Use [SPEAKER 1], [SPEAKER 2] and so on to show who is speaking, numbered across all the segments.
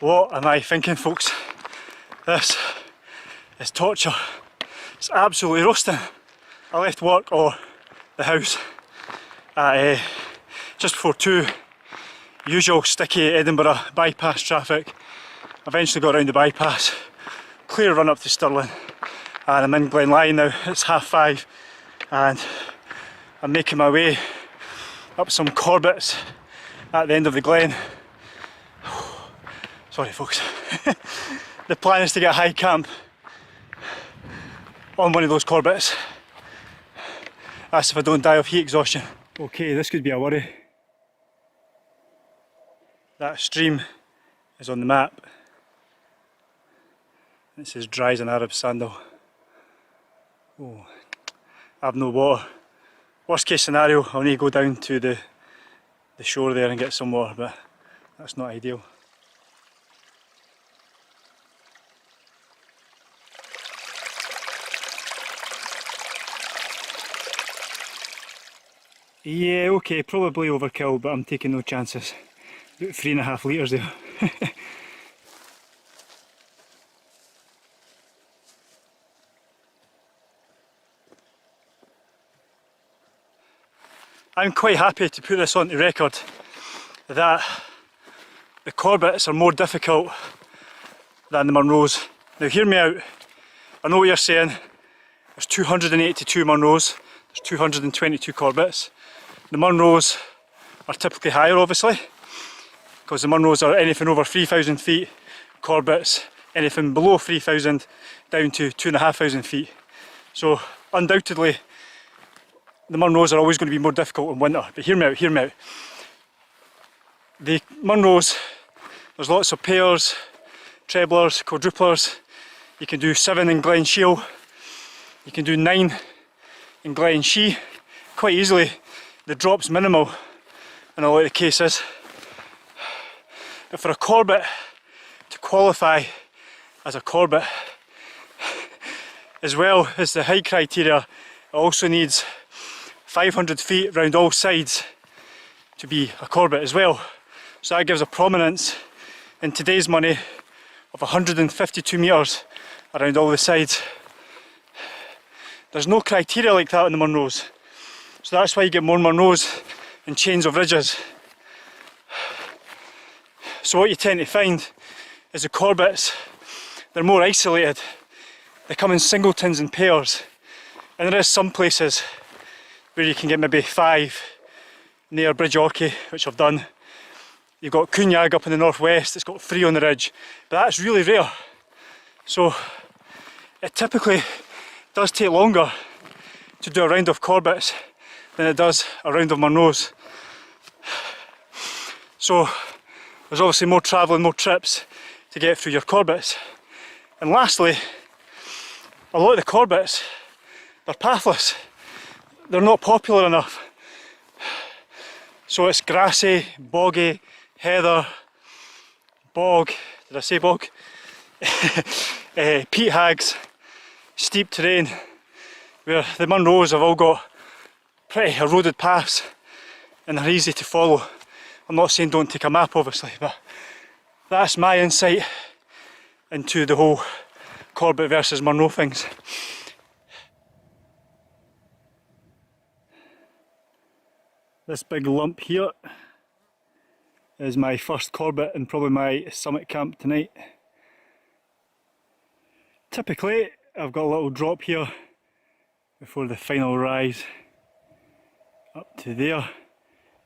[SPEAKER 1] What am I thinking, folks? This is torture. It's absolutely roasting. I left work or the house at just before 2. Usual sticky Edinburgh bypass traffic. Eventually got around the bypass. Clear run up to Stirling. And I'm in Glenlyon now. It's 5:30 and I'm making my way up some Corbetts at the end of the glen. Sorry folks. The plan is to get a high camp on one of those Corbetts. That's if I don't die of heat exhaustion. Okay, this could be a worry. That stream is on the map. It says dry as an Arab sandal. Oh, I have no water. Worst case scenario, I'll need to go down to the shore there and get some water, but that's not ideal. Yeah, okay, probably overkill, but I'm taking no chances. About 3.5 litres there. I'm quite happy to put this on the record that the Corbetts are more difficult than the Munros. Now hear me out, I know what you're saying, there's 282 Munros, there's 222 Corbetts. The Munros are typically higher obviously, because the Munros are anything over 3,000 feet, Corbetts anything below 3,000 down to 2,500 feet. So undoubtedly the Munros are always going to be more difficult in winter, but hear me out, hear me out. The Munros, there's lots of pairs, treblers, quadruplers. You can do 7 in Glen Shiel, you can do 9 in Glen Shee quite easily. The drop's minimal in a lot of the cases. But for a Corbett to qualify as a Corbett, as well as the height criteria, it also needs 500 feet round all sides to be a Corbett as well. So that gives a prominence in today's money of 152 metres around all the sides. There's no criteria like that in the Munros. So that's why you get more Munros in chains of ridges. So what you tend to find is the Corbetts, they're more isolated. They come in singletons and pairs. And there is some places where you can get maybe 5 near Bridge Orchy, which I've done. You've got Coonyag up in the northwest, it's got 3 on the ridge, but that's really rare. So it typically does take longer to do a round of Corbetts than it does a round of Munros. So there's obviously more travelling, more trips to get through your Corbetts. And lastly, a lot of the Corbetts, they're pathless. They're not popular enough. So it's grassy, boggy, heather, bog, did I say bog? Peat hags, steep terrain, where the Munros have all got pretty eroded paths and they're easy to follow. I'm not saying don't take a map obviously, but that's my insight into the whole Corbett versus Munro things. This big lump here is my first Corbett and probably my summit camp tonight. Typically I've got a little drop here before the final rise up to there.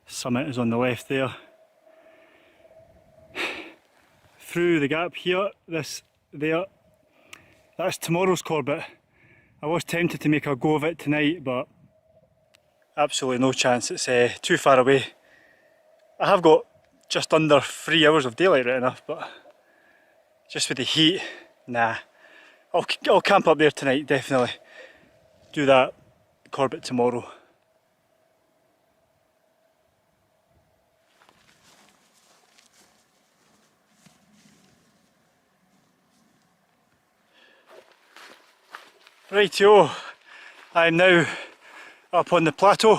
[SPEAKER 1] Summit is on the left there. Through the gap here, this there, that's tomorrow's Corbett. I was tempted to make a go of it tonight, but absolutely no chance, it's too far away. I have got just under 3 hours of daylight right enough, but just with the heat, nah. I'll camp up there tonight, definitely. Do that Corbett tomorrow. Rightio, I'm now up on the plateau.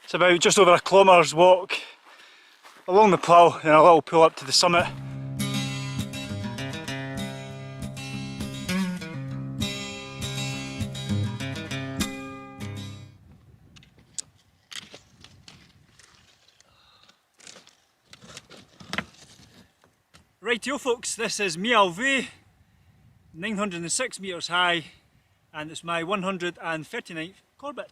[SPEAKER 1] It's about just over a kilometre's walk along the plough and a little pull up to the summit. Rightio folks, this is Mialvu, 906 metres high, and it's my 139th Corbett.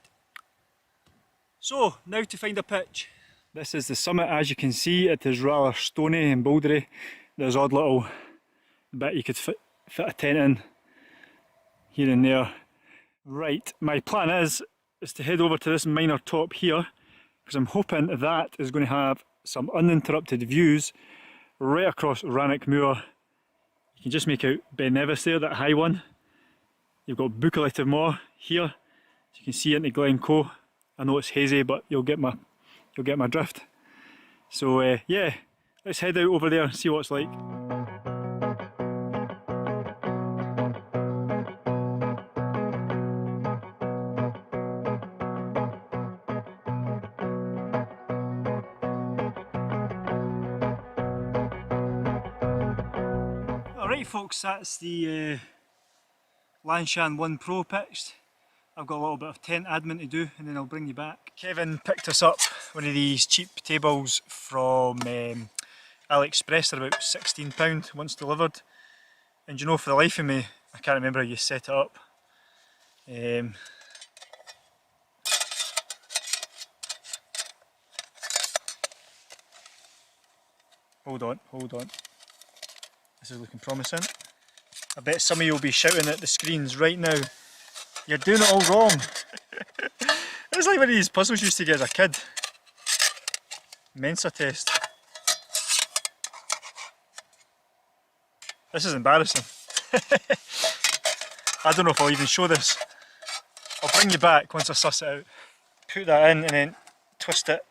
[SPEAKER 1] So, now to find a pitch. This is the summit. As you can see, it is rather stony and bouldery. There's odd little bit you could fit a tent in here and there. Right, my plan is to head over to this minor top here, because I'm hoping that is going to have some uninterrupted views right across Rannoch Moor. You can just make out Ben Nevis there, that high one. You've got Buccleuch Moor here, so you can see into Glencoe. I know it's hazy, but you'll get my drift. So yeah, let's head out over there and see what it's like. Alright folks, that's the Lanshan 1 Pro pitched. I've got a little bit of tent admin to do and then I'll bring you back. Kevin picked us up one of these cheap tables from AliExpress. They're about £16 once delivered. And you know, for the life of me, I can't remember how you set it up. Hold on. This is looking promising. I bet some of you will be shouting at the screens right now, "You're doing it all wrong." It's like one of these puzzles you used to get as a kid. Mensa test. This is embarrassing. I don't know if I'll even show this. I'll bring you back once I suss it out. Put that in and then twist it.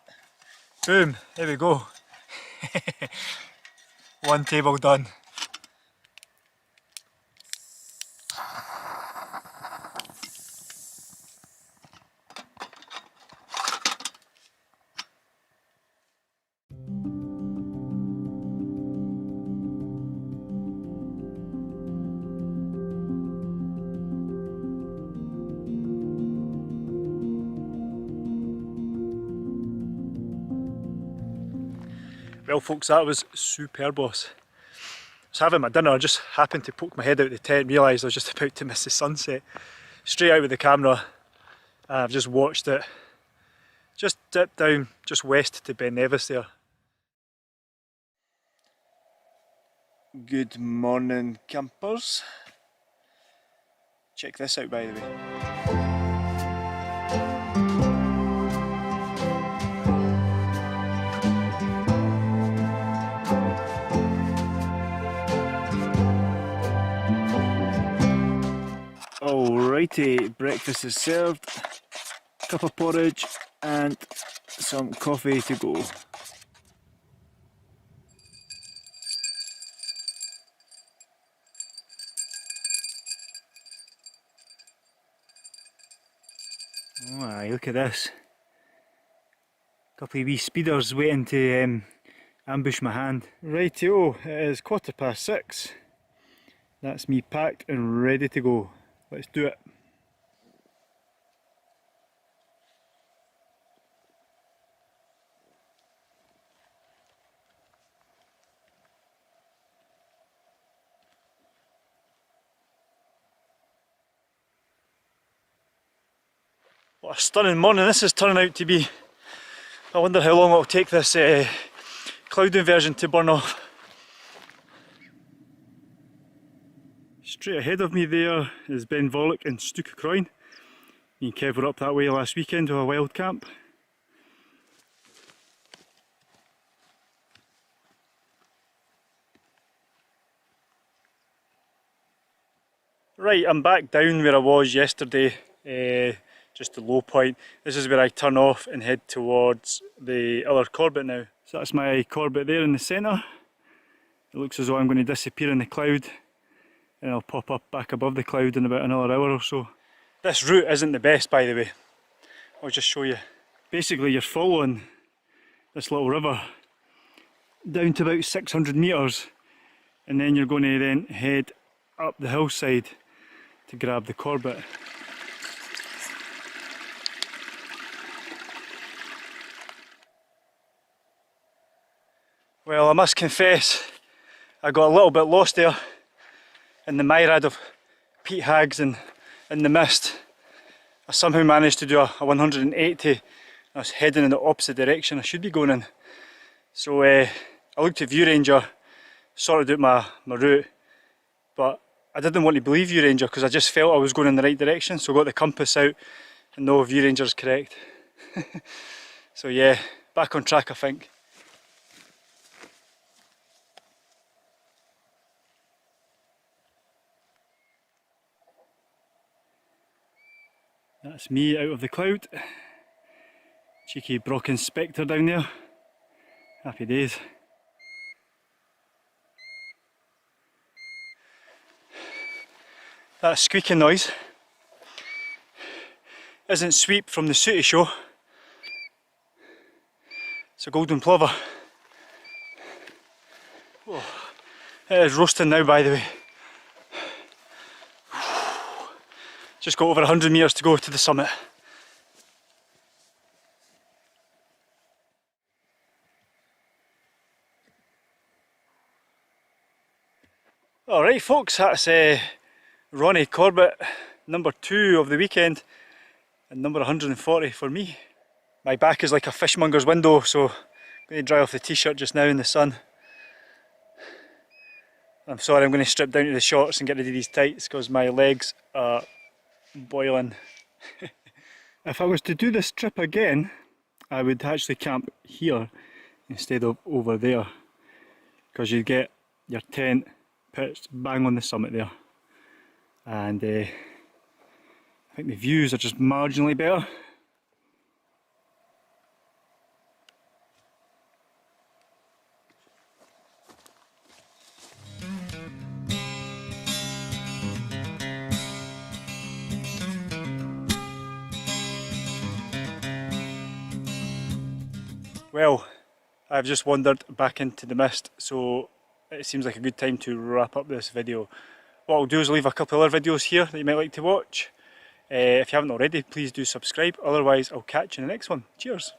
[SPEAKER 1] Boom, there we go. One table done. Well folks, that was superbos. I was having my dinner, I just happened to poke my head out the tent and realised I was just about to miss the sunset. Straight out with the camera, I've just watched it. Just dip down, just west to Ben Nevis there. Good morning campers. Check this out by the way. Alrighty, breakfast is served, cup of porridge and some coffee to go. Oh aye, look at this. Couple of wee speeders waiting to ambush my hand. Rightio, it is 6:15. That's me packed and ready to go. Let's do it. What a stunning morning this is turning out to be. I wonder how long it'll take this cloud inversion to burn off. Straight ahead of me there is Ben Volek and Stoke Croyne. Me and Kev were up that way last weekend to a wild camp. Right, I'm back down where I was yesterday, just the low point. This is where I turn off and head towards the other Corbett now. So that's my Corbett there in the centre. It looks as though I'm going to disappear in the cloud and I'll pop up back above the cloud in about another hour or so. This route isn't the best, by the way. I'll just show you. Basically you're following this little river down to about 600 metres, and then you're going to then head up the hillside to grab the Corbett. Well, I must confess, I got a little bit lost there in the myriad of peat hags and in the mist. I somehow managed to do a 180. I was heading in the opposite direction I should be going in. So I looked at ViewRanger, sorted out my route, but I didn't want to believe ViewRanger because I just felt I was going in the right direction. So I got the compass out and no, ViewRanger's correct. So yeah, back on track I think. That's me out of the cloud. Cheeky Brocken Spectre down there. Happy days. That squeaking noise isn't Sweep from the Sooty Show. It's a golden plover. Oh, it is roasting now, by the way. Just got over 100 metres to go to the summit. Alright folks, that's Ronnie Corbett, number 2 of the weekend, and number 140 for me. My back is like a fishmonger's window, so I'm going to dry off the t-shirt just now in the sun. I'm sorry, I'm going to strip down to the shorts and get rid of these tights because my legs are boiling. If I was to do this trip again, I would actually camp here instead of over there, because you'd get your tent pitched bang on the summit there, and I think the views are just marginally better. Well, I've just wandered back into the mist, so it seems like a good time to wrap up this video. What I'll do is leave a couple other videos here that you might like to watch. If you haven't already, please do subscribe, otherwise I'll catch you in the next one. Cheers!